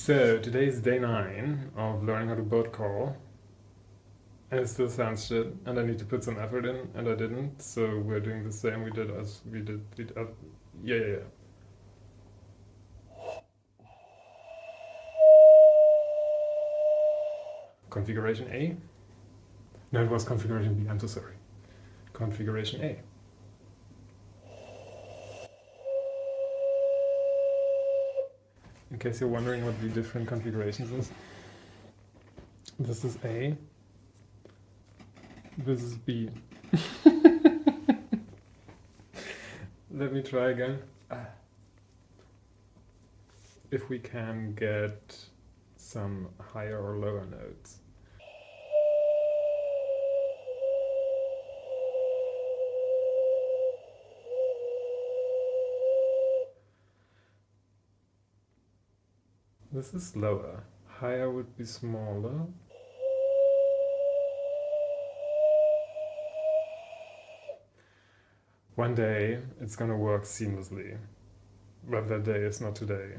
So today is day 9 of learning how to boat call, and it still sounds shit, and I need to put some effort in, and I didn't. So we're doing the same we did. Yeah, yeah, yeah. Configuration A. No, it was configuration B. I'm so sorry. Configuration A. In case you're wondering what the different configurations is, this is A. This is B. Let me try again. If we can get some higher or lower notes. This is lower. Higher would be smaller. One day it's gonna work seamlessly, but that day is not today.